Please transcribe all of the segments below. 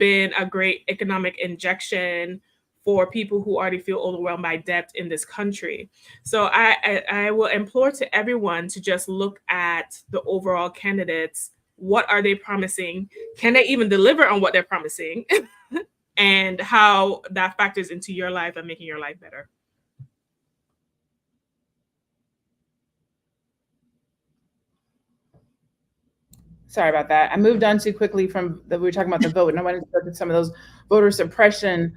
been a great economic injection for people who already feel overwhelmed by debt in this country. So I will implore to everyone to just look at the overall candidates. What are they promising? Can they even deliver on what they're promising? And how that factors into your life and making your life better. Sorry about that. I moved on too quickly from we were talking about the vote, and I wanted to look at some of those voter suppression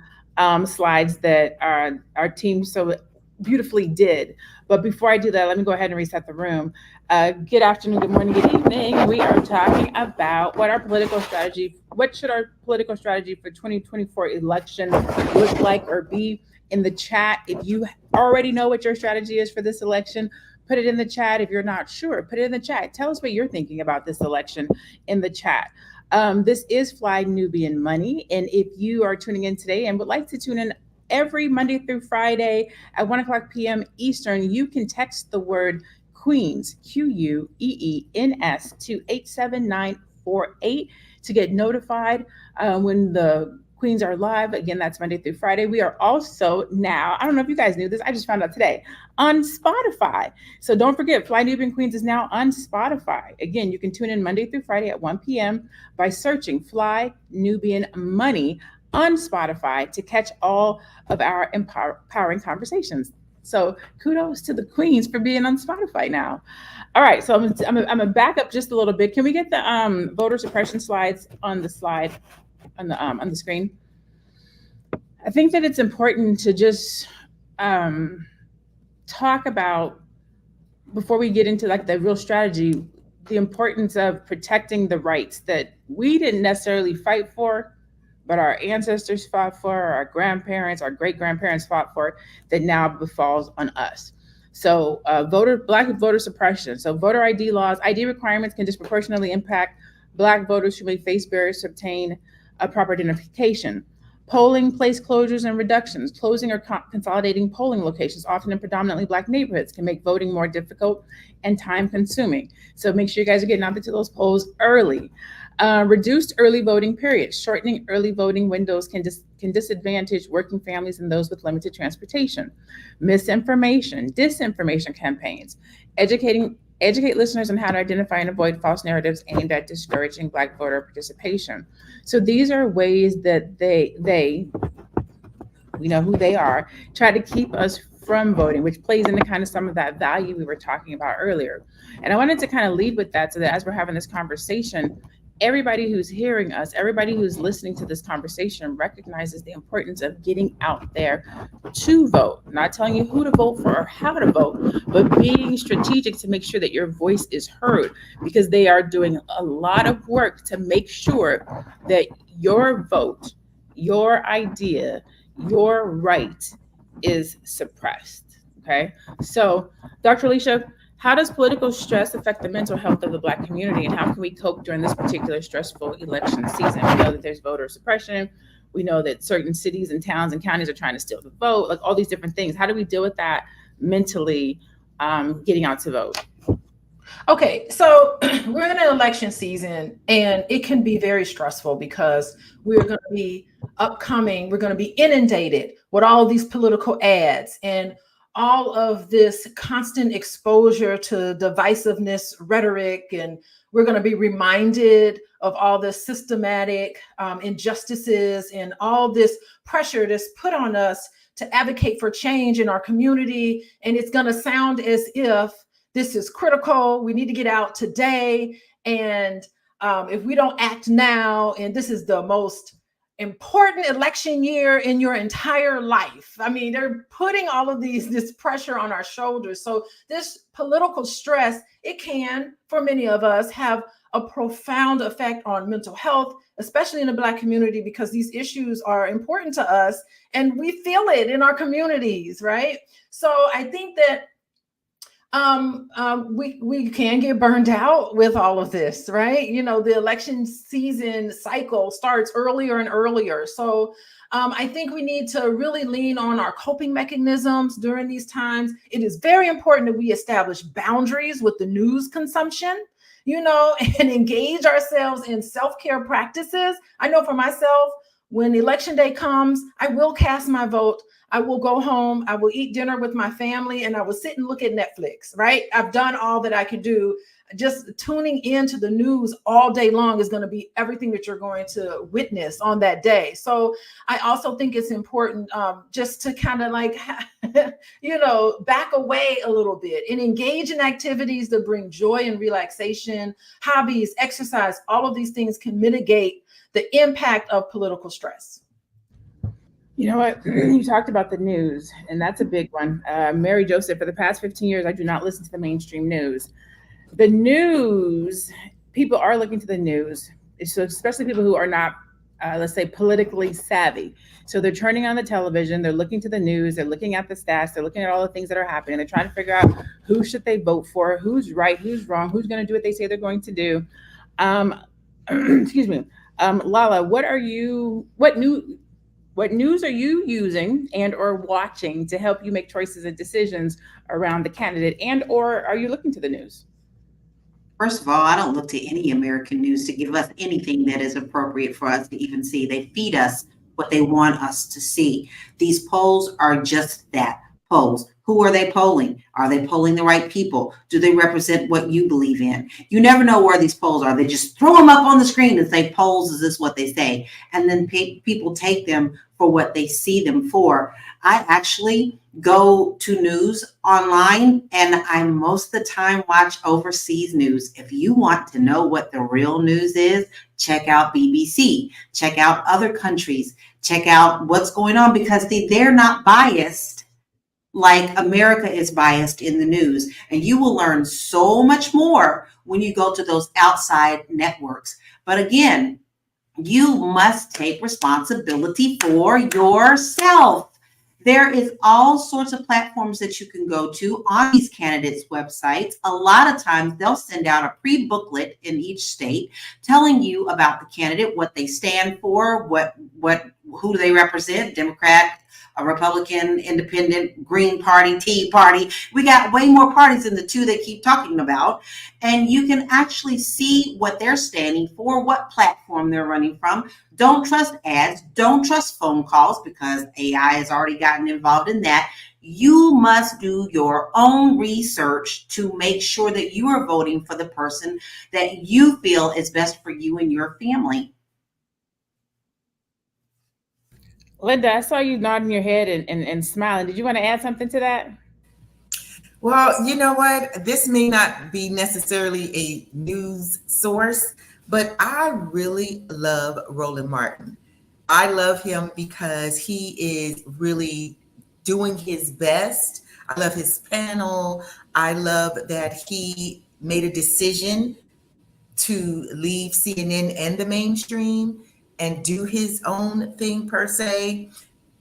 slides that our team so beautifully did. But before I do that, let me go ahead and reset the room. Good afternoon, good morning, good evening. We are talking about what should our political strategy for 2024 election look like or be. In the chat, if you already know what your strategy is for this election, put it in the chat. If you're not sure, put it in the chat. Tell us what you're thinking about this election in the chat. This is Fly Nubian Money. And if you are tuning in today and would like to tune in every Monday through Friday at 1 o'clock p.m. Eastern, you can text the word Queens, Queens, to 87948 to get notified when the Queens are live. Again, that's Monday through Friday. We are also now, I don't know if you guys knew this, I just found out today, on Spotify. So don't forget, Fly Nubian Queens is now on Spotify. Again, you can tune in Monday through Friday at 1 p.m. by searching Fly Nubian Money on Spotify to catch all of our empowering conversations. So kudos to the Queens for being on Spotify now. All right, so I'm gonna back up just a little bit. Can we get the voter suppression slides on the screen? I think that it's important to just talk about, before we get into like the real strategy, the importance of protecting the rights that we didn't necessarily fight for, but our ancestors fought for, our grandparents, our great grandparents fought for, that now befalls on us. So Black voter suppression. So voter ID laws, ID requirements can disproportionately impact Black voters who may face barriers to obtain a proper identification. Polling place closures and reductions, closing or consolidating polling locations, often in predominantly Black neighborhoods, can make voting more difficult and time consuming. So make sure you guys are getting out to those polls early. Reduced early voting periods. Shortening early voting windows can disadvantage working families and those with limited transportation. Misinformation, disinformation campaigns. Educate listeners on how to identify and avoid false narratives aimed at discouraging Black voter participation. So these are ways that they we know who they are, try to keep us from voting, which plays into kind of some of that value we were talking about earlier. And I wanted to kind of lead with that so that as we're having this conversation, everybody who's hearing us, everybody who's listening to this conversation recognizes the importance of getting out there to vote. Not telling you who to vote for or how to vote, but being strategic to make sure that your voice is heard, because they are doing a lot of work to make sure that your vote, your idea, your right is suppressed. Okay. So, Dr. Alicia, how does political stress affect the mental health of the Black community, and how can we cope during this particular stressful election season? We know that there's voter suppression. We know that certain cities and towns and counties are trying to steal the vote, like all these different things. How do we deal with that mentally, getting out to vote? Okay, so we're in an election season, and it can be very stressful because we're going to be we're going to be inundated with all these political ads and all of this constant exposure to divisiveness rhetoric, and we're going to be reminded of all this systematic injustices and all this pressure that's put on us to advocate for change in our community. And it's going to sound as if this is critical. We need to get out today. And if we don't act now, and this is the most important election year in your entire life. I mean, they're putting all of this pressure on our shoulders. So this political stress, it can, for many of us, have a profound effect on mental health, especially in the Black community, because these issues are important to us and we feel it in our communities, right? So I think that we can get burned out with all of this, right? You know, the election season cycle starts earlier and earlier. So I think we need to really lean on our coping mechanisms during these times. It is very important that we establish boundaries with the news consumption. and engage ourselves in self-care practices. I know for myself, when election day comes, I will cast my vote. I will go home. I will eat dinner with my family, and I will sit and look at Netflix, right? I've done all that I could do. Just tuning into the news all day long is going to be everything that you're going to witness on that day. So I also think it's important just to kind of like, back away a little bit and engage in activities that bring joy and relaxation, hobbies, exercise. All of these things can mitigate the impact of political stress. You know what? You talked about the news, and that's a big one. Mary Joseph, for the past 15 years, I do not listen to the mainstream news. The news, people are looking to the news, so especially people who are not, let's say, politically savvy. So they're turning on the television, they're looking to the news, they're looking at the stats, they're looking at all the things that are happening, they're trying to figure out who should they vote for, who's right, who's wrong, who's going to do what they say they're going to do. Excuse me. Lala, what news are you using and or watching to help you make choices and decisions around the candidate, and or are you looking to the news? First of all, I don't look to any American news to give us anything that is appropriate for us to even see. They feed us what they want us to see. These polls are just that, polls. Who are they polling? Are they polling the right people? Do they represent what you believe in? You never know where these polls are. They just throw them up on the screen and say, polls, is this what they say? And then people take them for what they see them for. I actually go to news online, and I most of the time watch overseas news. If you want to know what the real news is, check out BBC, check out other countries, check out what's going on, because they're not biased like America is biased in the news. And you will learn so much more when you go to those outside networks. But again, you must take responsibility for yourself. There is all sorts of platforms that you can go to on these candidates' websites. A lot of times they'll send out a pre-booklet in each state telling you about the candidate, what they stand for, who do they represent, Democrat, a Republican, Independent, Green Party, Tea Party. We got way more parties than the two they keep talking about. And you can actually see what they're standing for, what platform they're running from. Don't trust ads. Don't trust phone calls, because AI has already gotten involved in that. You must do your own research to make sure that you are voting for the person that you feel is best for you and your family. Linda, I saw you nodding your head and smiling. Did you want to add something to that? Well, you know what? This may not be necessarily a news source, but I really love Roland Martin. I love him because he is really doing his best. I love his panel. I love that he made a decision to leave CNN and the mainstream and do his own thing per se,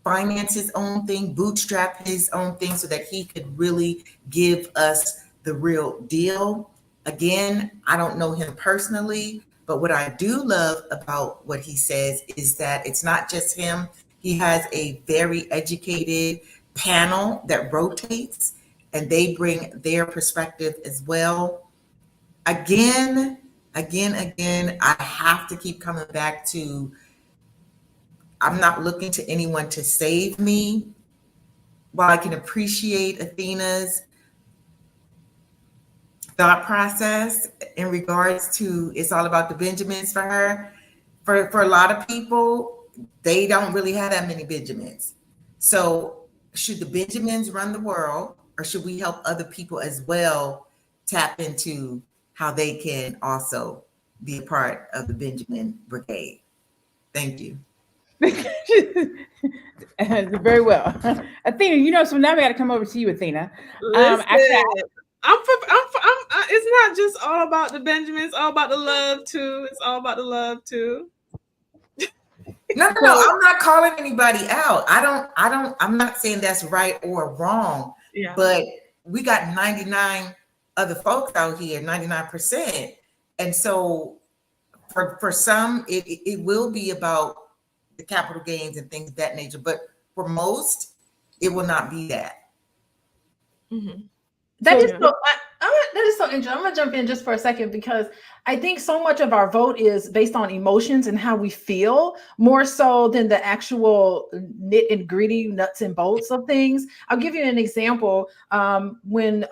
finance his own thing, bootstrap his own thing so that he could really give us the real deal. Again, I don't know him personally, but what I do love about what he says is that it's not just him. He has a very educated panel that rotates, and they bring their perspective as well. Again, I have to keep coming back to, I'm not looking to anyone to save me. While I can appreciate Athena's thought process in regards to it's all about the Benjamins for her, for a lot of people, they don't really have that many Benjamins. So should the Benjamins run the world, or should we help other people as well tap into how they can also be a part of the Benjamin Brigade? Thank you. Very well. Athena, so now we got to come over to you, Athena. Listen, it's not just all about the Benjamins, it's all about the love too. It's all about the love too. No, I'm not calling anybody out. I'm not saying that's right or wrong. Yeah. But we got 99 other folks out here, 99%. And so for some, it will be about the capital gains and things of that nature. But for most, it will not be that. Mm-hmm. That So, just That is so interesting. I'm gonna jump in just for a second because I think so much of our vote is based on emotions and how we feel more so than the actual nit and gritty nuts and bolts of things. I'll give you an example. When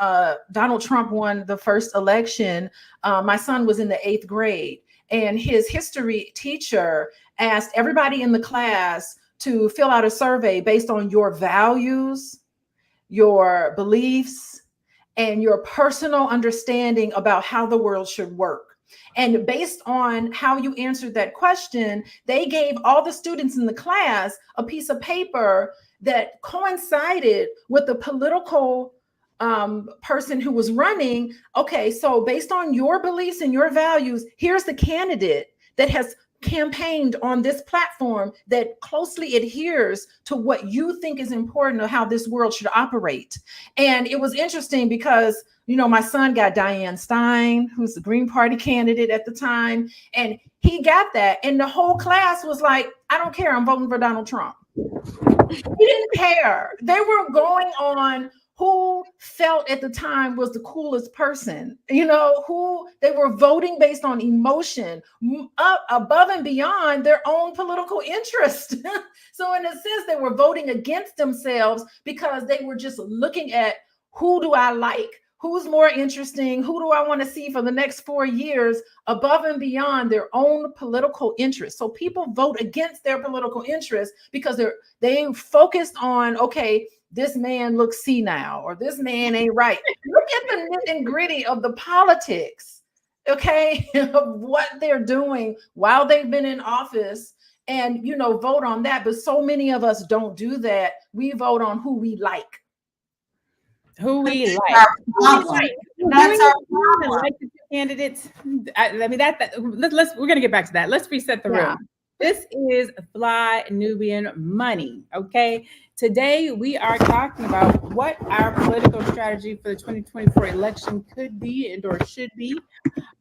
Donald Trump won the first election, my son was in the 8th grade, and his history teacher asked everybody in the class to fill out a survey based on your values, your beliefs, and your personal understanding about how the world should work. And based on how you answered that question, they gave all the students in the class a piece of paper that coincided with the political person who was running. Okay, so based on your beliefs and your values, here's the candidate that has campaigned on this platform that closely adheres to what you think is important or how this world should operate. And it was interesting because, you know, my son got Dianne Stein, who's the Green Party candidate at the time, and he got that. And the whole class was like, I don't care, I'm voting for Donald Trump. He didn't care. They were going on who felt at the time was the coolest person, you know, who they were voting based on emotion, up above and beyond their own political interest. So in a sense, they were voting against themselves because they were just looking at who do I like? Who's more interesting? Who do I want to see for the next 4 years above and beyond their own political interests? So people vote against their political interests because they focused on, okay, this man looks senile or this man ain't right. Look at the nit and gritty of the politics, okay, of what they're doing while they've been in office and, you know, vote on that. But so many of us don't do that. We vote on who we like. Who we like. That's our problem. Like the candidates. I mean, we're gonna get back to that. Let's reset the room. This is Fly Nubian Money. Okay. Today we are talking about what our political strategy for the 2024 election could be and or should be.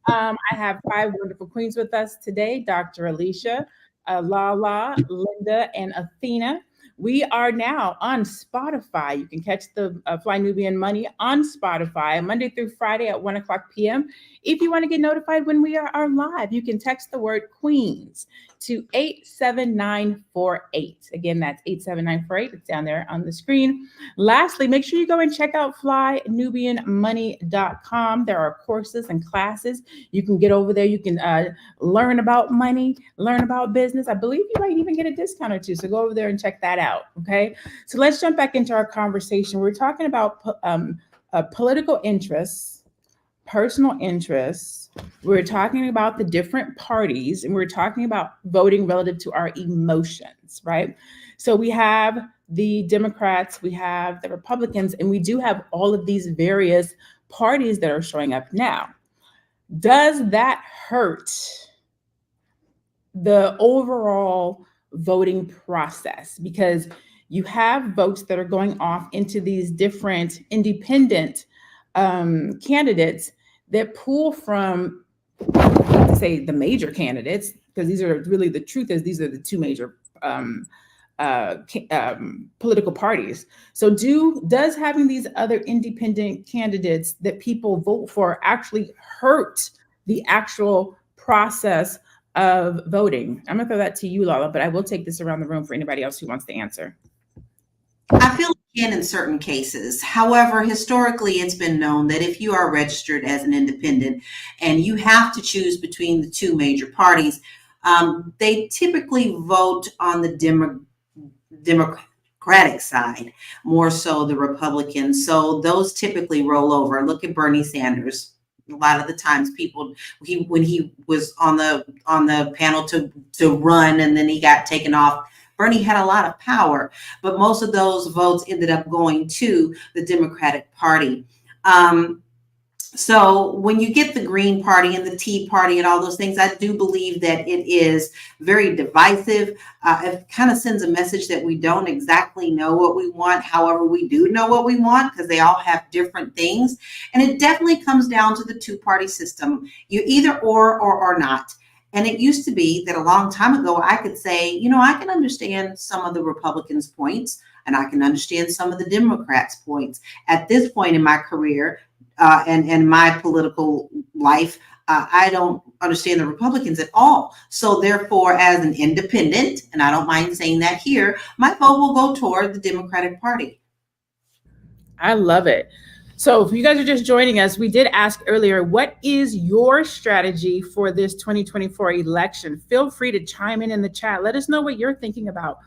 I have 5 wonderful queens with us today: Dr. Alicia, Lala, Linda, and Athena. We are now on Spotify. You can catch the Fly Nubian Money on Spotify Monday through Friday at 1:00 p.m. If you want to get notified when we are live, you can text the word Queens to 87948. Again, that's 87948. It's down there on the screen. Lastly, make sure you go and check out flynubianmoney.com. There are courses and classes. You can get over there. You can learn about money, learn about business. I believe you might even get a discount or two. So go over there and check that out. Okay. So let's jump back into our conversation. We're talking about political interests, personal interests. We're talking about the different parties, and we're talking about voting relative to our emotions, right? So we have the Democrats, we have the Republicans, and we do have all of these various parties that are showing up now. Does that hurt the overall voting process? Because you have votes that are going off into these different independent candidates that pull from, let's say, the major candidates, because these are really, the truth is, these are the 2 major political parties. So does having these other independent candidates that people vote for actually hurt the actual process of voting? I'm gonna throw that to you, Lala, but I will take this around the room for anybody else who wants to answer. I feel it can in certain cases. However, historically, it's been known that if you are registered as an independent and you have to choose between the 2 major parties, they typically vote on the Democratic side, more so the Republicans. So those typically roll over. Look at Bernie Sanders. A lot of the times people, when he was on the panel to run and then he got taken off, Bernie had a lot of power, but most of those votes ended up going to the Democratic Party. So when you get the Green Party and the Tea Party and all those things, I do believe that it is very divisive. It kind of sends a message that we don't exactly know what we want. However, we do know what we want because they all have different things. And it definitely comes down to the 2-party system. You either or not. And it used to be that a long time ago, I could say, you know, I can understand some of the Republicans' points and I can understand some of the Democrats' points. At this point in my career, and my political life, I don't understand the Republicans at all. So therefore, as an independent, and I don't mind saying that here, my vote will go toward the Democratic Party. I love it. So if you guys are just joining us, we did ask earlier, what is your strategy for this 2024 election? Feel free to chime in the chat. Let us know what you're thinking about.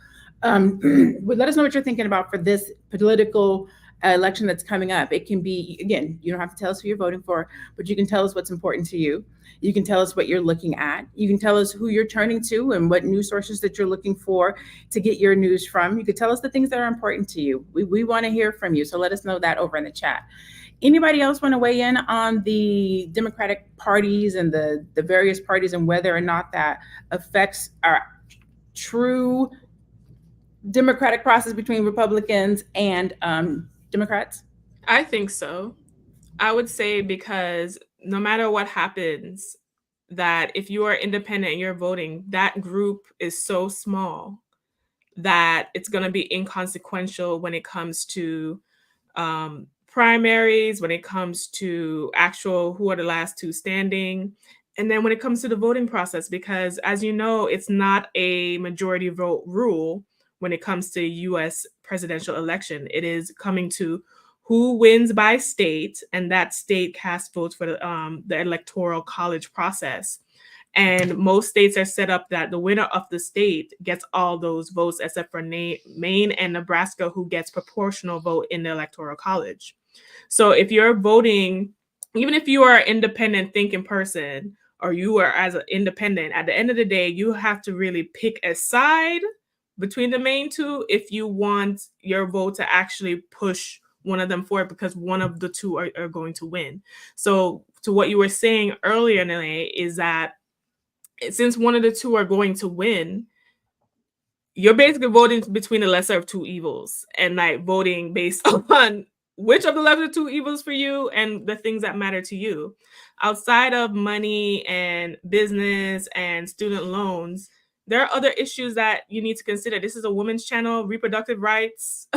Let us know what you're thinking about for this political election that's coming up. It can be, again, you don't have to tell us who you're voting for, but you can tell us what's important to you. You can tell us what you're looking at. You can tell us who you're turning to and what news sources that you're looking for to get your news from. You could tell us the things that are important to you. We want to hear from you. So let us know that over in the chat. Anybody else want to weigh in on the Democratic parties and the various parties and whether or not that affects our true democratic process between Republicans and Democrats? I think so. I would say because no matter what happens, that if you are independent and you're voting, that group is so small that it's going to be inconsequential when it comes to primaries, when it comes to actual who are the last two standing, and then when it comes to the voting process, because as you know, it's not a majority vote rule when it comes to U.S. presidential election. It is coming to who wins by state, and that state casts votes for the electoral college process. And most states are set up that the winner of the state gets all those votes, except for Maine and Nebraska, who gets proportional vote in the electoral college. So if you're voting, even if you are an independent thinking person, or you are as an independent, at the end of the day, you have to really pick a side between the main two if you want your vote to actually push one of them forward, because one of the two are going to win. So to what you were saying earlier, Nene, is that since one of the two are going to win, you're basically voting between the lesser of two evils, and like voting based on which of the lesser two evils for you and the things that matter to you. Outside of money and business and student loans, there are other issues that you need to consider. This is a women's channel. Reproductive rights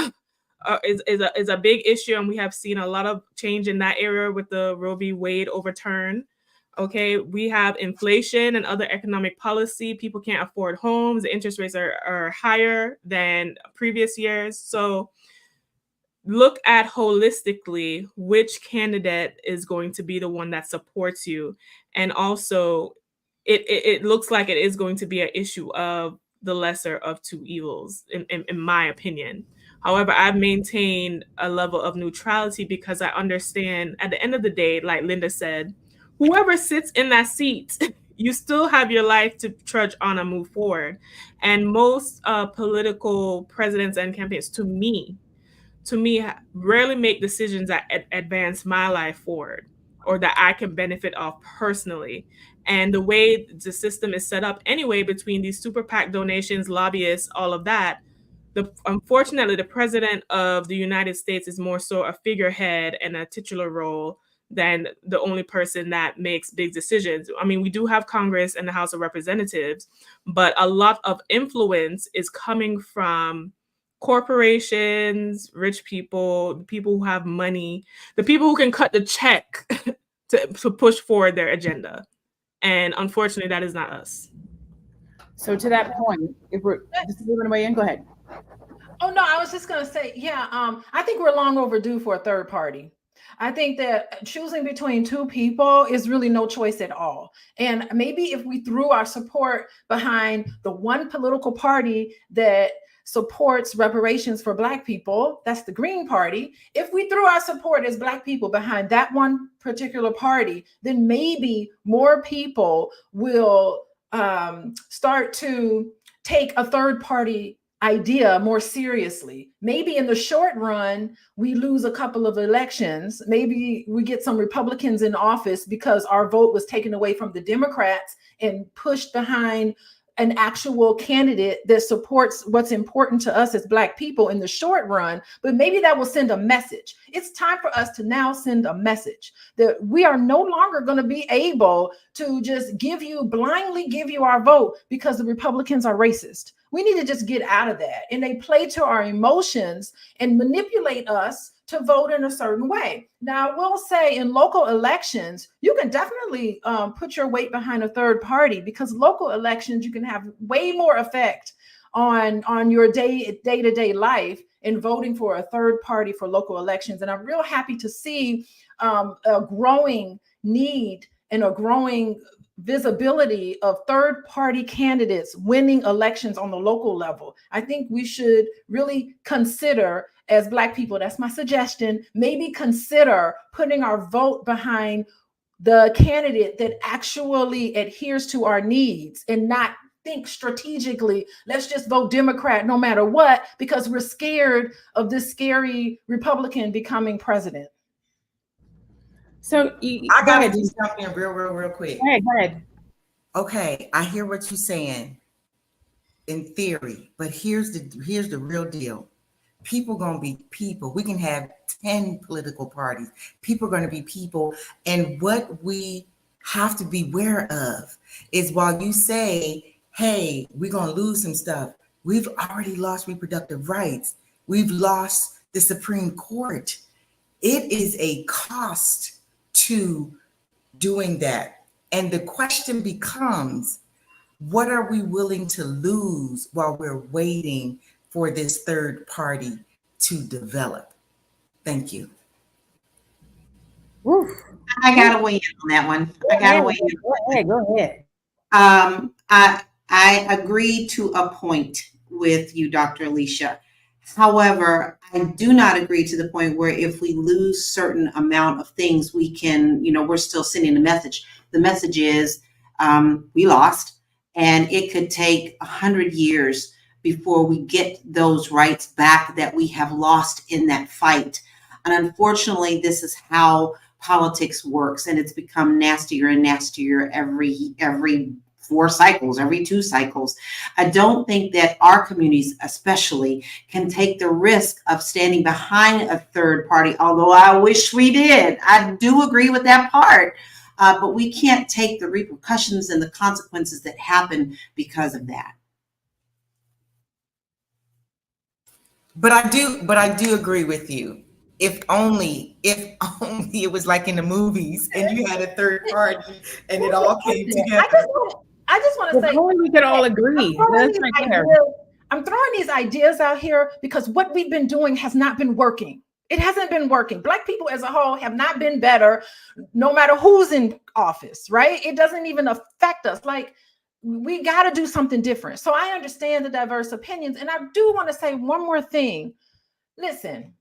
is a big issue, and we have seen a lot of change in that area with the Roe v. Wade overturn. Okay, we have inflation and other economic policy. People can't afford homes. The interest rates are higher than previous years. So look at holistically which candidate is going to be the one that supports you. And also, it looks like it is going to be an issue of the lesser of two evils, in my opinion. However, I've maintained a level of neutrality because I understand at the end of the day, like Linda said, whoever sits in that seat, you still have your life to trudge on and move forward. And most political presidents and campaigns, to me, rarely make decisions that advance my life forward or that I can benefit off personally. And the way the system is set up anyway, between these super PAC donations, lobbyists, all of that, unfortunately, the president of the United States is more so a figurehead and a titular role than the only person that makes big decisions. I mean, we do have Congress and the House of Representatives, but a lot of influence is coming from corporations, rich people, people who have money, the people who can cut the check to push forward their agenda. And unfortunately, that is not us. So to that point, if we're just moving away in, go ahead. Oh, no, I was just going to say, yeah, I think we're long overdue for a third party. I think that choosing between two people is really no choice at all. And maybe if we threw our support behind the one political party that supports reparations for Black people, that's the Green Party. If we threw our support as Black people behind that one particular party, then maybe more people will start to take a third party idea more seriously. Maybe in the short run, we lose a couple of elections. Maybe we get some Republicans in office because our vote was taken away from the Democrats and pushed behind an actual candidate that supports what's important to us as Black people in the short run. But maybe that will send a message. It's time for us to now send a message that we are no longer going to be able to just blindly give you our vote because the Republicans are racist. We need to just get out of that. And they play to our emotions and manipulate us to vote in a certain way. Now, I will say in local elections, you can definitely put your weight behind a third party, because local elections, you can have way more effect on your day-to-day life in voting for a third party for local elections. And I'm real happy to see a growing need and a growing visibility of third party candidates winning elections on the local level. I think we should really consider, as Black people, that's my suggestion, maybe consider putting our vote behind the candidate that actually adheres to our needs, and not think strategically, let's just vote Democrat no matter what, because we're scared of this scary Republican becoming president. So I gotta do something real quick. Go ahead. Okay, I hear what you're saying in theory, but here's the real deal. People gonna be people. We can have 10 political parties. People are gonna be people, and what we have to be aware of is, while you say, hey, we're gonna lose some stuff, we've already lost reproductive rights. We've lost the Supreme Court. It is a cost to doing that. And the question becomes, what are we willing to lose while we're waiting for this third party to develop? Thank you. Oof. I gotta weigh in on that one. I gotta weigh in. Go ahead. I agree to a point with you, Dr. Alicia. However, I do not agree to the point where if we lose certain amount of things, we can, we're still sending a message. The message is we lost, and it could take 100 years before we get those rights back that we have lost in that fight. And unfortunately, this is how politics works, and it's become nastier and nastier every 4 cycles, every 2 cycles. I don't think that our communities especially can take the risk of standing behind a third party, although I wish we did. I do agree with that part, but we can't take the repercussions and the consequences that happen because of that. But I do agree with you. If only it was like in the movies and you had a third party and it all came together. I just want to say, we could all agree. I'm throwing these ideas out here because what we've been doing has not been working. It hasn't been working. Black people as a whole have not been better, no matter who's in office, right? It doesn't even affect us. Like, we got to do something different. So I understand the diverse opinions. And I do want to say one more thing. Listen,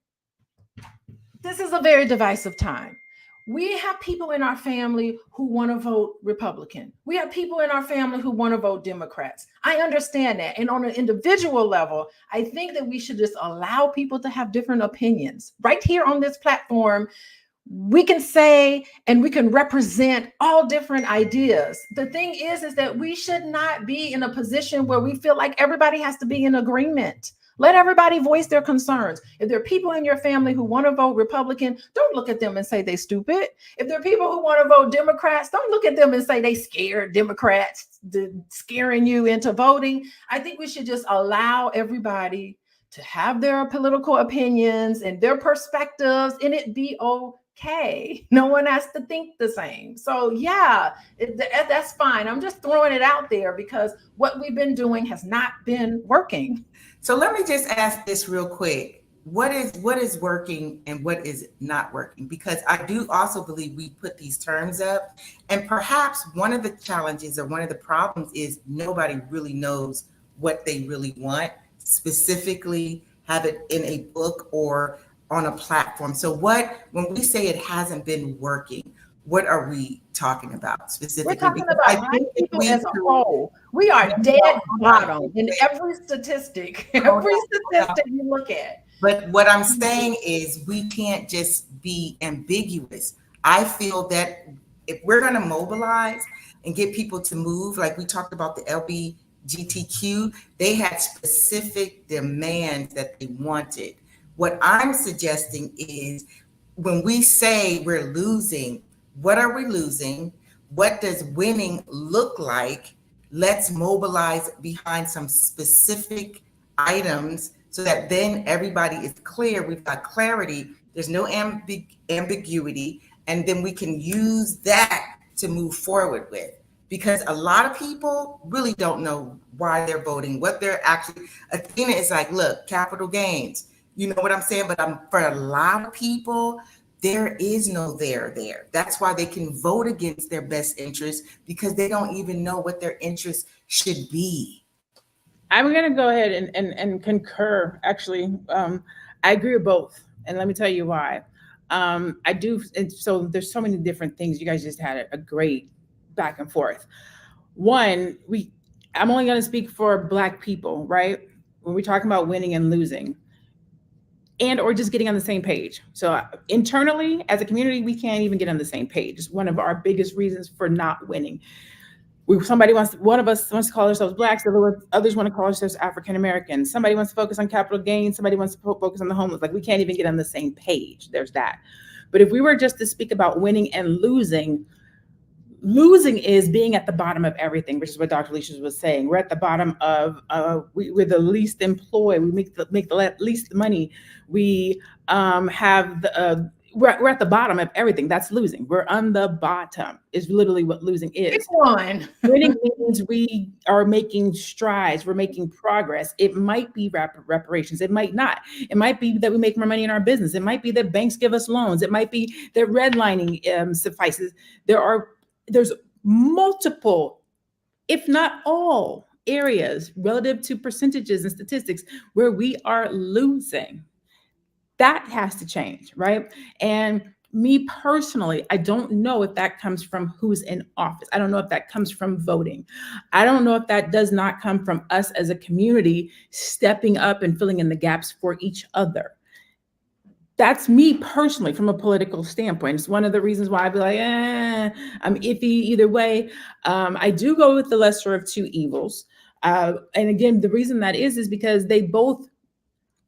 this is a very divisive time. We have people in our family who want to vote Republican. We have people in our family who want to vote Democrats. I understand that. And on an individual level, I think that we should just allow people to have different opinions. Right here on this platform, we can say and we can represent all different ideas. The thing is that we should not be in a position where we feel like everybody has to be in agreement. Let everybody voice their concerns. If there are people in your family who want to vote Republican, don't look at them and say they stupid. If there are people who want to vote Democrats, don't look at them and say they scared Democrats, scaring you into voting. I think we should just allow everybody to have their political opinions and their perspectives, and it be okay. No one has to think the same. So yeah, that's fine. I'm just throwing it out there because what we've been doing has not been working. So let me just ask this real quick. What is working and what is not working? Because I do also believe we put these terms up, and perhaps one of the challenges or one of the problems is nobody really knows what they really want, specifically have it in a book or on a platform. So when we say it hasn't been working, what are we talking about specifically? We're talking about people as a whole. We are dead bottom in every statistic, you look at. But what I'm saying is we can't just be ambiguous. I feel that if we're going to mobilize and get people to move, like we talked about the LGBTQ, they had specific demands that they wanted. What I'm suggesting is when we say we're losing, what are we losing? What does winning look like? Let's mobilize behind some specific items so that then everybody is clear. We've got clarity There's no ambiguity. And then we can use that to move forward with. Because a lot of people really don't know why they're voting, what they're actually. Athena is like, look, capital gains. You know what I'm saying? But for a lot of people, there is no there. That's why they can vote against their best interest, because they don't even know what their interest should be. I'm going to go ahead and concur. Actually, I agree with both. And let me tell you why. I do. And so there's so many different things. You guys just had a great back and forth. One, I'm only going to speak for Black people, right? When we're talking about winning and losing, and or just getting on the same page. So internally, as a community, we can't even get on the same page. It's one of our biggest reasons for not winning. One of us wants to call ourselves Blacks, others want to call ourselves African Americans. Somebody wants to focus on capital gains, somebody wants to focus on the homeless. Like, we can't even get on the same page. There's that. But if we were just to speak about winning and losing is being at the bottom of everything, which is what Dr. Alicia was saying. We're at the bottom of, we're the least employed. We make the least money. We have the, we're at the bottom of everything. That's losing. We're on the bottom is literally what losing is. Winning means we are making strides. We're making progress. It might be reparations. It might not. It might be that we make more money in our business. It might be that banks give us loans. It might be that redlining suffices. There's multiple, if not all, areas relative to percentages and statistics where we are losing. That has to change, right? And me personally, I don't know if that comes from who's in office. I don't know if that comes from voting. I don't know if that does not come from us as a community stepping up and filling in the gaps for each other. That's me personally from a political standpoint. It's one of the reasons why I'd be like, I'm iffy either way. I do go with the lesser of two evils. And again, the reason that is because they both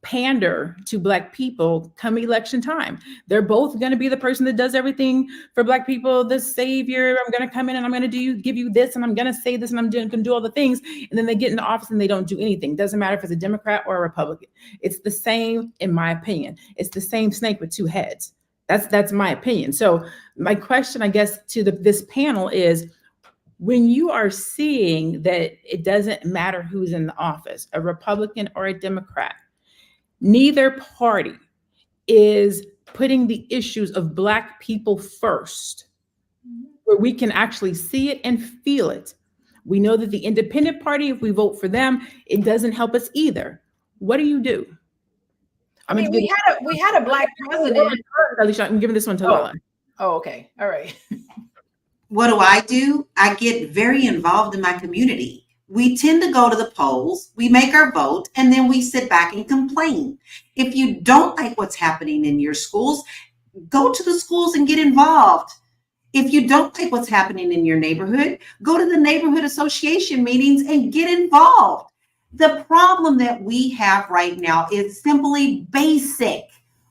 pander to Black people come election time. They're both going to be the person that does everything for Black people, the savior. I'm going to come in and I'm going to give you this, and I'm going to say this, and I'm going to do all the things. And then they get into office and they don't do anything. Doesn't matter if it's a Democrat or a Republican. It's the same, in my opinion. It's the same snake with two heads. That's my opinion. So my question, I guess, to this panel is, when you are seeing that it doesn't matter who's in the office, a Republican or a Democrat, neither party is putting the issues of Black people first, where we can actually see it and feel it. We know that the independent party, if we vote for them, it doesn't help us either. What do? I mean, we had a Black president. Alicia, I'm giving this one to Lala. Oh, okay. All right. What do? I get very involved in my community. We tend to go to the polls, we make our vote, and then we sit back and complain. If you don't like what's happening in your schools, go to the schools and get involved. If you don't like what's happening in your neighborhood, go to the neighborhood association meetings and get involved. The problem that we have right now is simply basic.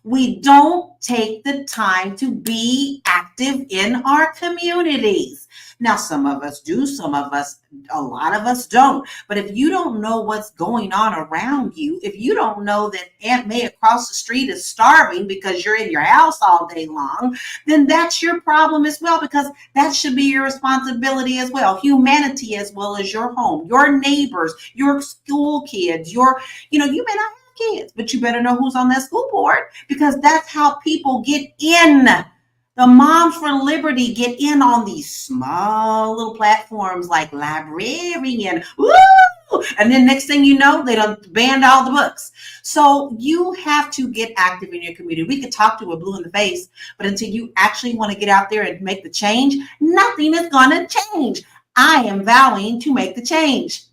We don't take the time to be active in our communities. Now, some of us do, a lot of us don't. But if you don't know what's going on around you, if you don't know that Aunt May across the street is starving because you're in your house all day long, then that's your problem as well, because that should be your responsibility as well. Humanity as well as your home, your neighbors, your school kids, you may not have kids, but you better know who's on that school board, because that's how people get in. The Moms for Liberty get in on these small little platforms like librarian. Woo! And then next thing you know, they done banned all the books. So you have to get active in your community. We could talk to a blue in the face, but until you actually want to get out there and make the change, nothing is going to change. I am vowing to make the change.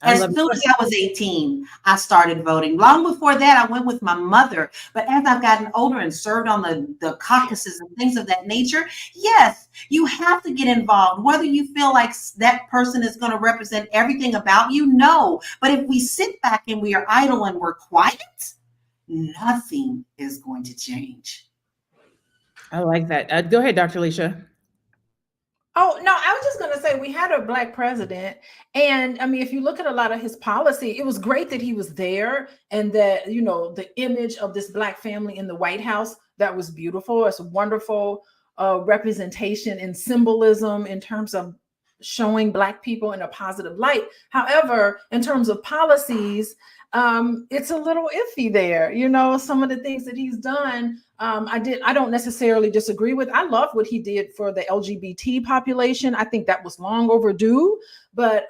As soon as I was 18, I started voting. Long before that, I went with my mother. But as I've gotten older and served on the caucuses and things of that nature, yes, you have to get involved. Whether you feel like that person is going to represent everything about you, no. But if we sit back and we are idle and we're quiet, nothing is going to change. I like that. Go ahead, Dr. Alicia. Oh, no, I was just going to say we had a Black president. And I mean, if you look at a lot of his policy, it was great that he was there and that, you know, the image of this Black family in the White House, that was beautiful. It's a wonderful representation and symbolism in terms of showing Black people in a positive light. However, in terms of policies, it's a little iffy there. You know, some of the things that he's done, I don't necessarily disagree with. I love what he did for the LGBT population. I think that was long overdue, but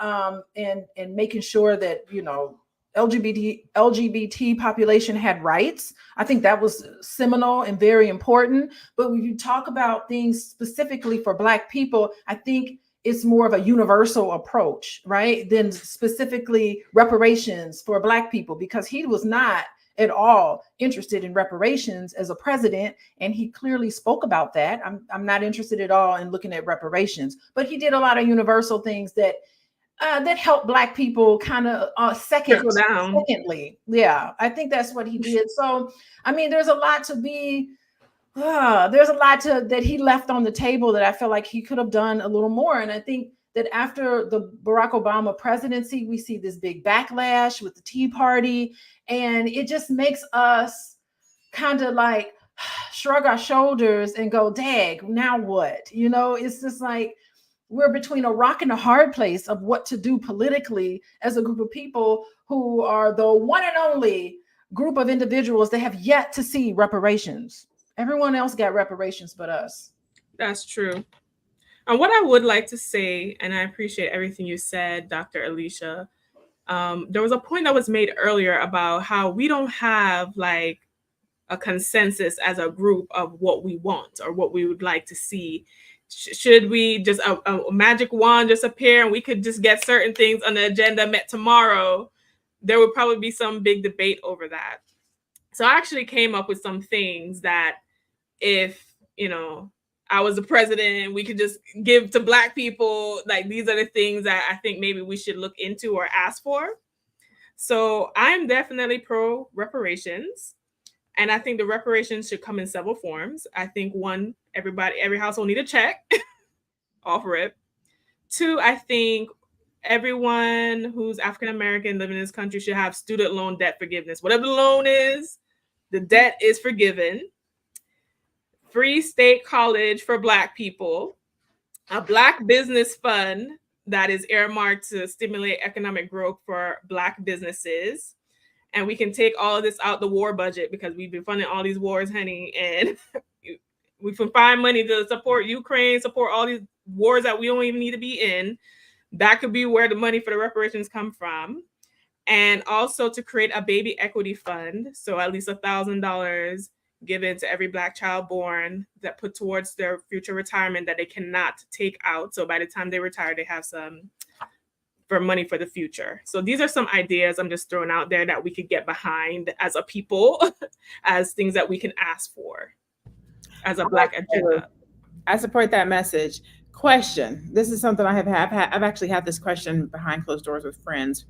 and making sure that, you know, LGBT population had rights. I think that was seminal and very important. But when you talk about things specifically for Black people, I think it's more of a universal approach, right? Than specifically reparations for Black people, because he was not at all interested in reparations as a president. And he clearly spoke about that. I'm not interested at all in looking at reparations, but he did a lot of universal things that that helped Black people kind of secondly. Yeah, I think that's what he did. So, I mean, there's a lot to be, there's a lot that he left on the table that I feel like he could have done a little more. And I think that after the Barack Obama presidency, we see this big backlash with the Tea Party, and it just makes us kind of like shrug our shoulders and go, dag, now what? You know, it's just like we're between a rock and a hard place of what to do politically as a group of people who are the one and only group of individuals that have yet to see reparations. Everyone else got reparations but us. That's true. And what I would like to say, and I appreciate everything you said, Dr. Alicia, there was a point that was made earlier about how we don't have like a consensus as a group of what we want or what we would like to see. Should we just a magic wand just appear and we could just get certain things on the agenda met tomorrow? There would probably be some big debate over that. So I actually came up with some things that if, you know, I was the president, we could just give to Black people. Like, these are the things that I think maybe we should look into or ask for. So I'm definitely pro reparations. And I think the reparations should come in several forms. I think one, every household need a check, offer it. Two, I think everyone who's African American living in this country should have student loan debt forgiveness. Whatever the loan is, the debt is forgiven. Free state college for Black people, a Black business fund that is earmarked to stimulate economic growth for Black businesses. And we can take all of this out the war budget because we've been funding all these wars, honey. And we can find money to support Ukraine, support all these wars that we don't even need to be in. That could be where the money for the reparations come from. And also to create a baby equity fund. So at least $1,000 given to every Black child born that put towards their future retirement that they cannot take out. So by the time they retire, they have some for money for the future. So these are some ideas I'm just throwing out there that we could get behind as a people, as things that we can ask for as a Black agenda. I support that message. Question. This is something I've actually had this question behind closed doors with friends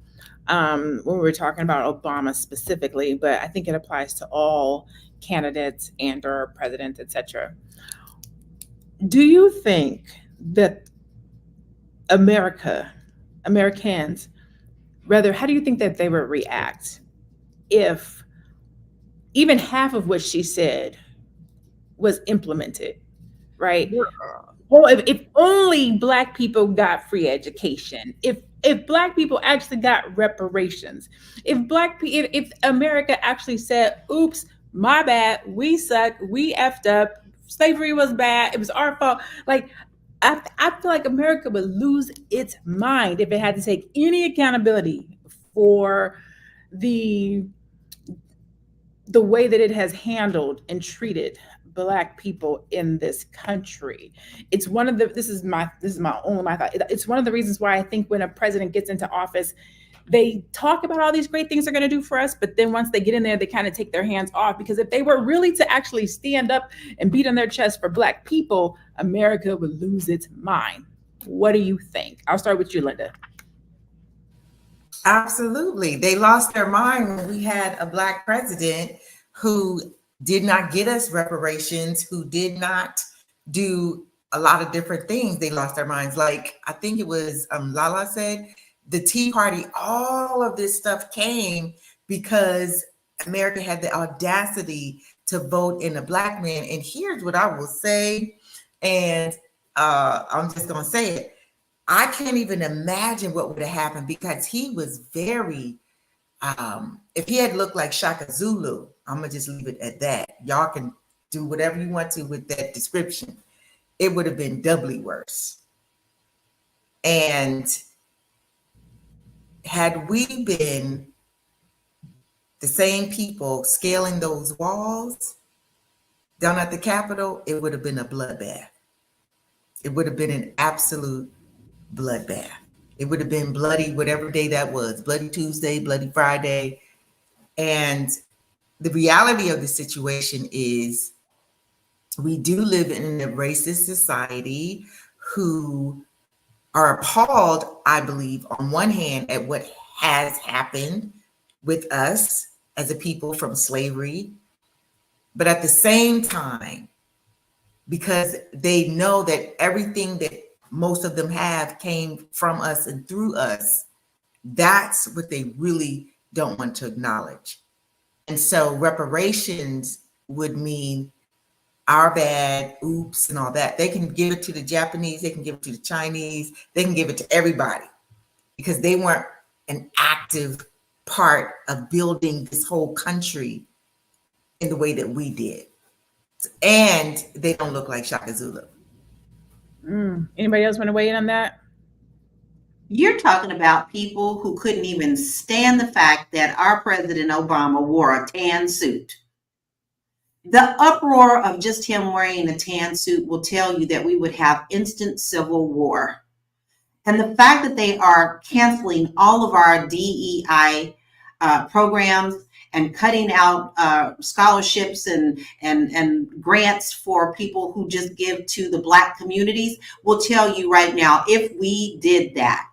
when we were talking about Obama specifically, but I think it applies to all candidates and or presidents, etc. Do you think that Americans, rather, how do you think that they would react if even half of what she said was implemented, right? Yeah. Well, if only Black people got free education, if Black people actually got reparations, if America actually said, oops, my bad, we suck, we effed up, slavery was bad, it was our fault. Like, I feel like America would lose its mind if it had to take any accountability for the way that it has handled and treated Black people in this country. It's one of the, this is my thought. It's one of the reasons why I think when a president gets into office, they talk about all these great things they're going to do for us, but then once they get in there, they kind of take their hands off, because if they were really to actually stand up and beat on their chest for Black people, America would lose its mind. What do you think? I'll start with you, Linda. Absolutely. They lost their mind when we had a Black president who did not get us reparations, who did not do a lot of different things. They lost their minds. Like, I think it was Lala said, the Tea Party, all of this stuff came because America had the audacity to vote in a Black man. And here's what I will say, and I'm just going to say it. I can't even imagine what would have happened, because he was very, if he had looked like Shaka Zulu, I'm going to just leave it at that. Y'all can do whatever you want to with that description. It would have been doubly worse. And had we been the same people scaling those walls down at the Capitol, it would have been a bloodbath. It would have been an absolute bloodbath. It would have been bloody, whatever day that was, Bloody Tuesday, Bloody Friday. And the reality of the situation is, we do live in a racist society who are appalled, I believe, on one hand, at what has happened with us as a people from slavery. But at the same time, because they know that everything that most of them have came from us and through us, that's what they really don't want to acknowledge. And so reparations would mean our bad, oops, and all that. They can give it to the Japanese, they can give it to the Chinese, they can give it to everybody, because they weren't an active part of building this whole country in the way that we did. And they don't look like Shaka Zulu. Anybody else want to weigh in on that? You're talking about people who couldn't even stand the fact that our President Obama wore a tan suit. The uproar of just him wearing a tan suit will tell you that we would have instant civil war. And the fact that they are canceling all of our DEI programs and cutting out scholarships and grants for people who just give to the Black communities will tell you right now, if we did that,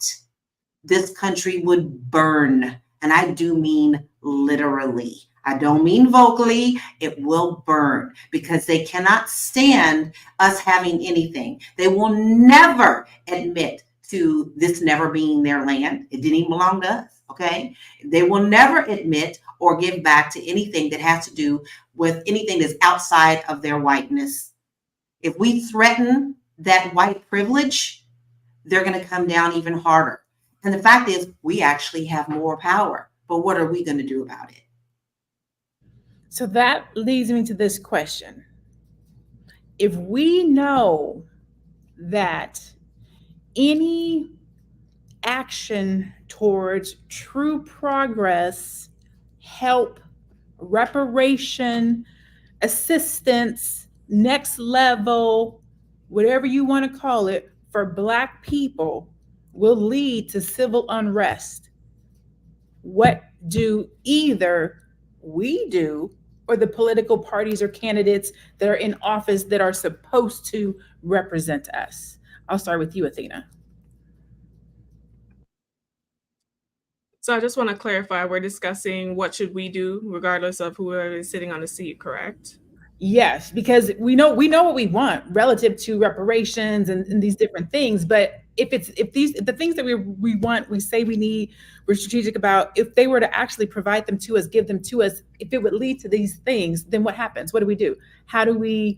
this country would burn. And I do mean literally. I don't mean vocally. It will burn, because they cannot stand us having anything. They will never admit to this never being their land. It didn't even belong to us, okay? They will never admit or give back to anything that has to do with anything that's outside of their whiteness. If we threaten that white privilege, they're going to come down even harder. And the fact is, we actually have more power. But what are we going to do about it? So that leads me to this question. If we know that any action towards true progress, help, reparation, assistance, next level, whatever you want to call it, for Black people will lead to civil unrest, what do either we do or the political parties or candidates that are in office that are supposed to represent us? I'll start with you, Athena. So I just want to clarify, we're discussing what should we do regardless of whoever is sitting on the seat, correct? Yes, because we know what we want relative to reparations and these different things. But if the things that we want, we say we need, we're strategic about, if they were to actually provide them to us, give them to us, if it would lead to these things, then what happens? What do we do? How do we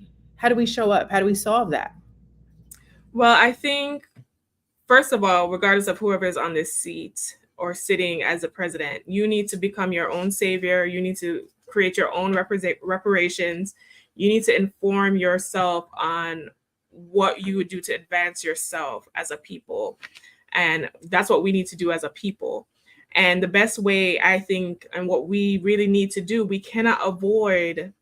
show up? How do we solve that? Well, I think, first of all, regardless of whoever is on this seat or sitting as a president, you need to become your own savior. You need to create your own reparations. You need to inform yourself on what you would do to advance yourself as a people. And that's what we need to do as a people. And the best way, I think, and what we really need to do, we cannot avoid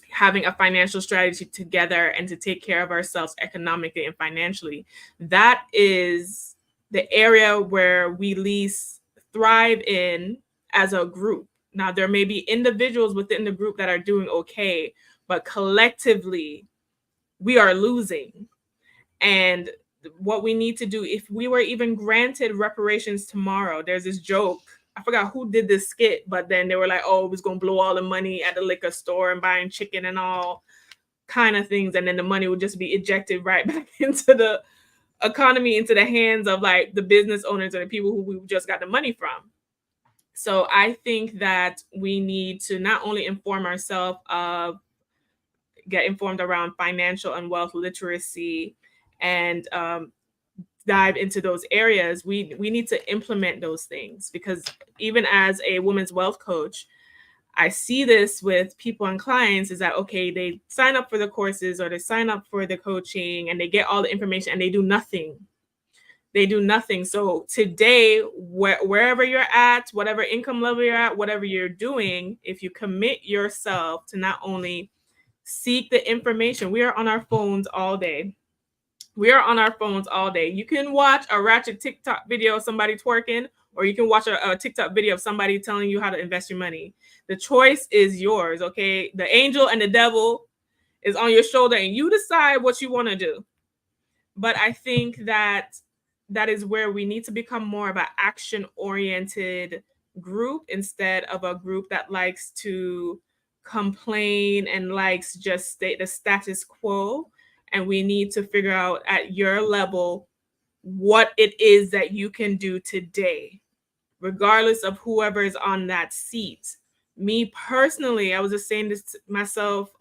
having a financial strategy together and to take care of ourselves economically and financially. That is the area where we least thrive in as a group. Now, there may be individuals within the group that are doing okay, but collectively, we are losing. And what we need to do, if we were even granted reparations tomorrow, there's this joke, I forgot who did this skit, but then they were like, oh, it was going to blow all the money at the liquor store and buying chicken and all. kind of things, and then the money would just be ejected right back into the economy, into the hands of like the business owners or the people who we just got the money from. So I think that we need to not only inform ourselves get informed around financial and wealth literacy and dive into those areas. We need to implement those things, because even as a women's wealth coach, I see this with people and clients is that, okay, they sign up for the courses or they sign up for the coaching and they get all the information and they do nothing. They do nothing. So today, wherever you're at, whatever income level you're at, whatever you're doing, if you commit yourself to not only seek the information, we are on our phones all day. We are on our phones all day. You can watch a ratchet TikTok video of somebody twerking, or you can watch a TikTok video of somebody telling you how to invest your money. The choice is yours, okay? The angel and the devil is on your shoulder, and you decide what you want to do. But I think that is where we need to become more of an action-oriented group instead of a group that likes to complain and likes just state the status quo. And we need to figure out at your level what it is that you can do today, regardless of whoever is on that seat. Me personally, I was just saying this to myself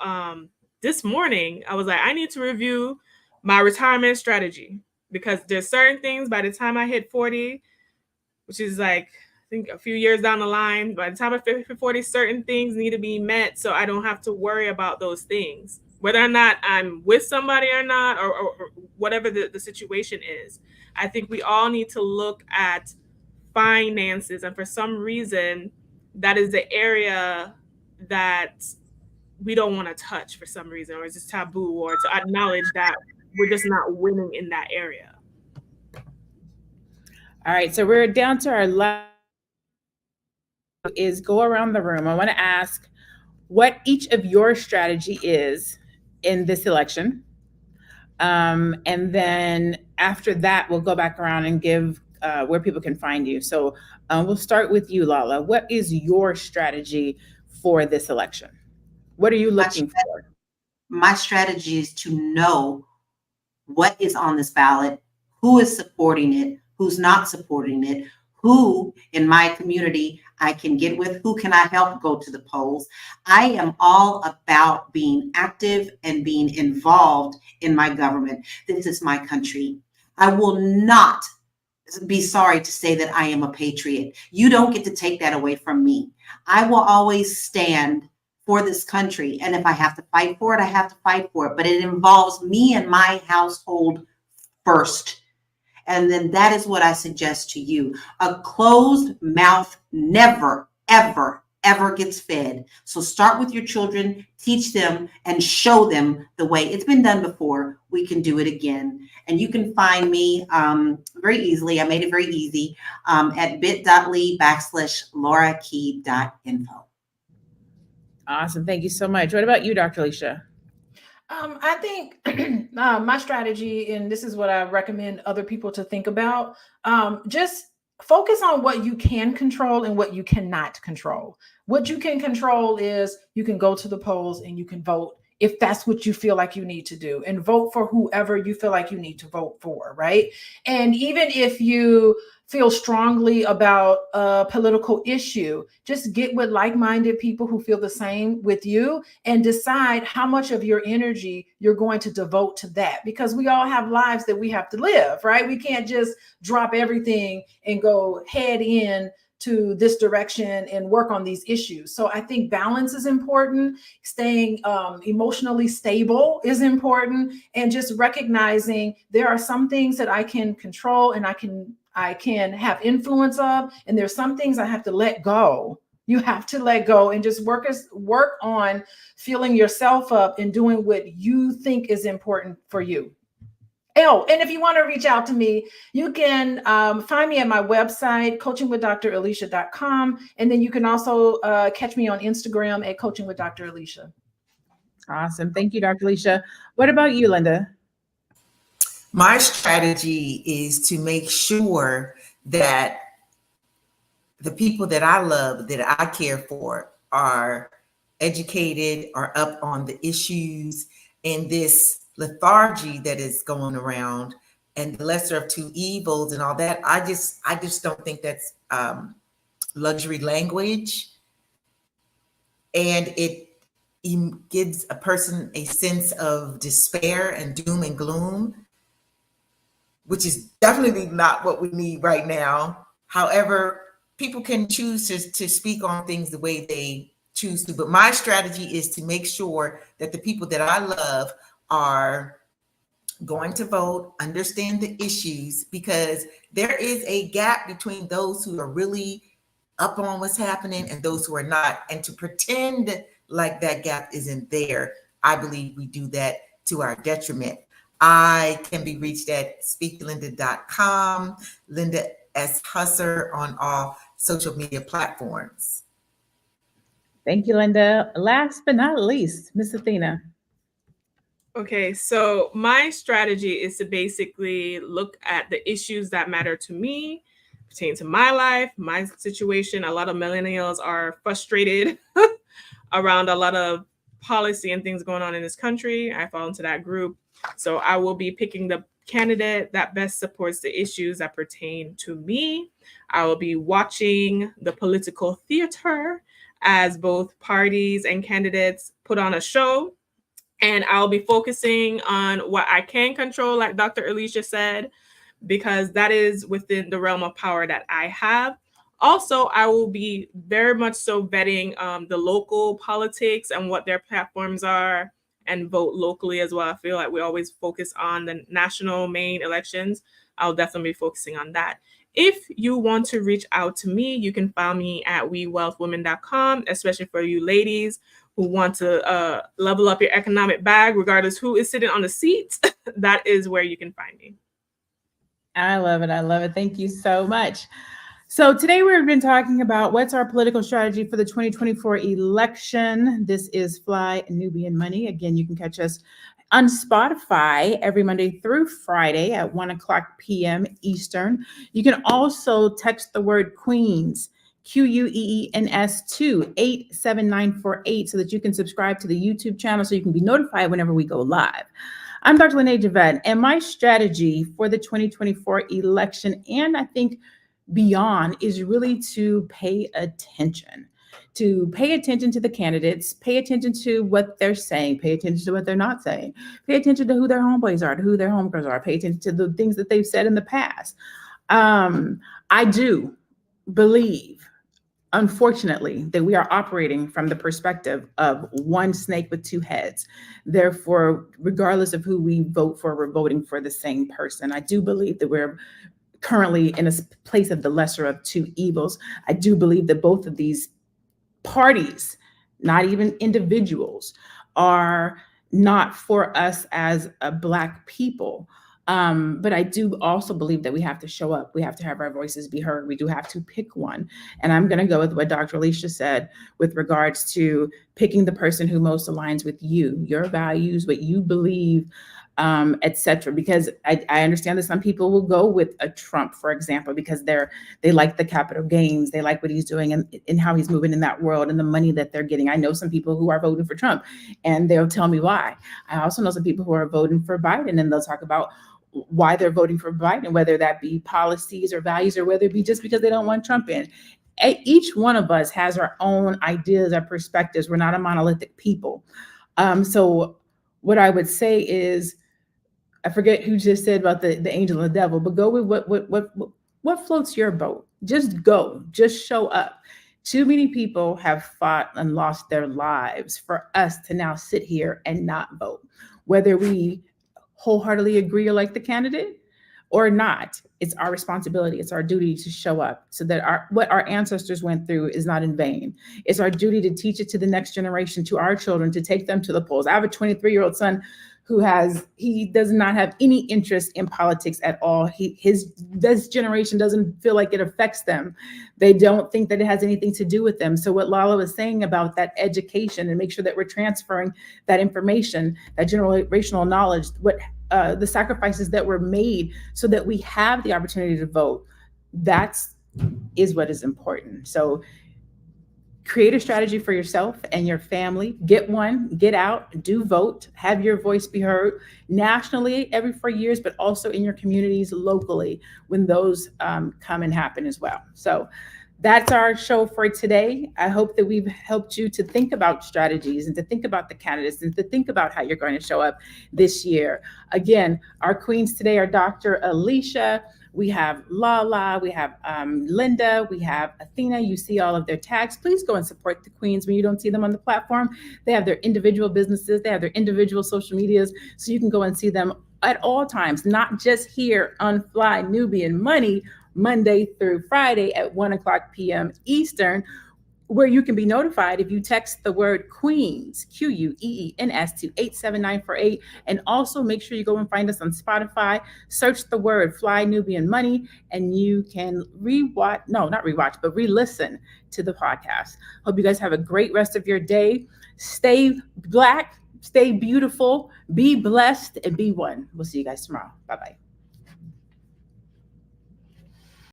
this morning. I was like, I need to review my retirement strategy, because there's certain things by the time I hit 40, which is like, I think a few years down the line, by the time I hit 40, certain things need to be met so I don't have to worry about those things, whether or not I'm with somebody or not, or whatever the situation is. I think we all need to look at finances, and for some reason, that is the area that we don't want to touch for some reason, or it's just taboo, or to acknowledge that we're just not winning in that area. All right, so we're down to our last is go around the room. I want to ask what each of your strategy is in this election. And then after that, we'll go back around and give where people can find you. So we'll start with you, Lala. What is your strategy for this election? What are you looking for? My strategy is to know what is on this ballot, who is supporting it, who's not supporting it, who in my community I can get with, who can I help go to the polls. I am all about being active and being involved in my government. This is my country. I will not be sorry to say that I am a patriot. You don't get to take that away from me. I will always stand for this country. And if I have to fight for it, I have to fight for it. But it involves me and my household first. And then that is what I suggest to you. A closed mouth never, ever, ever gets fed. So start with your children, teach them, and show them the way. It's been done before. We can do it again. And you can find me very easily. I made it very easy at bit.ly/laurakey.info. Awesome. Thank you so much. What about you, Dr. Alicia? I think my strategy, and this is what I recommend other people to think about, just focus on what you can control and what you cannot control. What you can control is you can go to the polls and you can vote if that's what you feel like you need to do, and vote for whoever you feel like you need to vote for, right? And even if you feel strongly about a political issue, just get with like-minded people who feel the same with you and decide how much of your energy you're going to devote to that, because we all have lives that we have to live, right? We can't just drop everything and go head in to this direction and work on these issues. So I think balance is important. Staying emotionally stable is important, and just recognizing there are some things that I can control and I can have influence of, and there's some things I have to let go. You have to let go and just work on filling yourself up and doing what you think is important for you. Oh, and if you want to reach out to me, you can find me at my website, coachingwithdralicia.com. And then you can also catch me on Instagram at Coaching with Dr. Alicia. Awesome. Thank you, Dr. Alicia. What about you, Linda? My strategy is to make sure that the people that I love, that I care for, are educated, are up on the issues, in this lethargy that is going around and the lesser of two evils and all that. I just don't think that's luxury language, and it gives a person a sense of despair and doom and gloom, which is definitely not what we need right now. However, people can choose to speak on things the way they choose to, but my strategy is to make sure that the people that I love are going to vote, understand the issues, because there is a gap between those who are really up on what's happening and those who are not. And to pretend like that gap isn't there, I believe we do that to our detriment. I can be reached at speaklinda.com, Linda S. Husser on all social media platforms. Thank you, Linda. Last but not least, Miss Athena. Okay, so my strategy is to basically look at the issues that matter to me, pertain to my life, my situation. A lot of millennials are frustrated around a lot of policy and things going on in this country. I fall into that group. So I will be picking the candidate that best supports the issues that pertain to me. I will be watching the political theater as both parties and candidates put on a show. And I'll be focusing on what I can control, like Dr. Alicia said, because that is within the realm of power that I have. Also, I will be very much so vetting the local politics and what their platforms are, and vote locally as well. I feel like we always focus on the national main elections. I'll definitely be focusing on that. If you want to reach out to me, you can find me at wewealthwomen.com, especially for you ladies who want to level up your economic bag, regardless who is sitting on the seat. That is where you can find me. I love it. I love it. Thank you so much. So today we've been talking about what's our political strategy for the 2024 election. This is Fly Nubian Money. Again, you can catch us on Spotify every Monday through Friday at 1:00 p.m. Eastern. You can also text the word Queens, QUEENS, to 87948 so that you can subscribe to the YouTube channel so you can be notified whenever we go live. I'm Dr. Lene Javette, and my strategy for the 2024 election, and I think beyond, is really to pay attention to the candidates, pay attention to what they're saying, pay attention to what they're not saying, pay attention to who their homeboys are, to who their homegirls are, pay attention to the things that they've said in the past. I do believe, unfortunately, that we are operating from the perspective of one snake with two heads. Therefore, regardless of who we vote for, we're voting for the same person. I do believe that we're currently in a place of the lesser of two evils. I do believe that both of these parties, not even individuals, are not for us as a Black people. But I do also believe that we have to show up. We have to have our voices be heard. We do have to pick one. And I'm going to go with what Dr. Alicia said with regards to picking the person who most aligns with you, your values, what you believe, etc. Because I understand that some people will go with a Trump, for example, because they like the capital gains, they like what he's doing and how he's moving in that world and the money that they're getting. I know some people who are voting for Trump, and they'll tell me why. I also know some people who are voting for Biden, and they'll talk about why they're voting for Biden, whether that be policies or values, or whether it be just because they don't want Trump in. Each one of us has our own ideas, our perspectives. We're not a monolithic people. So what I would say is, I forget who just said about the angel and the devil, but go with what floats your boat. Just go, just show up. Too many people have fought and lost their lives for us to now sit here and not vote, whether we wholeheartedly agree or like the candidate or not. It's our responsibility. It's our duty to show up so that what our ancestors went through is not in vain. It's our duty to teach it to the next generation, to our children, to take them to the polls. I have a 23-year-old son he does not have any interest in politics at all. This generation doesn't feel like it affects them. They don't think that it has anything to do with them. So what Lala was saying about that education, and make sure that we're transferring that information, that generational knowledge, the sacrifices that were made so that we have the opportunity to vote, is what is important. So Create a strategy for yourself and your family. Get one, get out, do vote, have your voice be heard nationally every 4 years, but also in your communities locally when those come and happen as well. So that's our show for today. I hope that we've helped you to think about strategies and to think about the candidates and to think about how you're going to show up this year. Again, our queens today are Dr. Alicia, we have Lala, we have Linda, we have Athena. You see all of their tags. Please go and support the queens when you don't see them on the platform. They have their individual businesses, they have their individual social medias, so you can go and see them at all times, not just here on Fly Nubian Money, Monday through Friday at 1:00 p.m. Eastern, where you can be notified if you text the word Queens, QUEENS, to 87948. And also make sure you go and find us on Spotify, search the word Fly Nubian Money, and you can re-listen to the podcast. Hope you guys have a great rest of your day. Stay Black, stay beautiful, be blessed, and be one. We'll see you guys tomorrow. Bye-bye.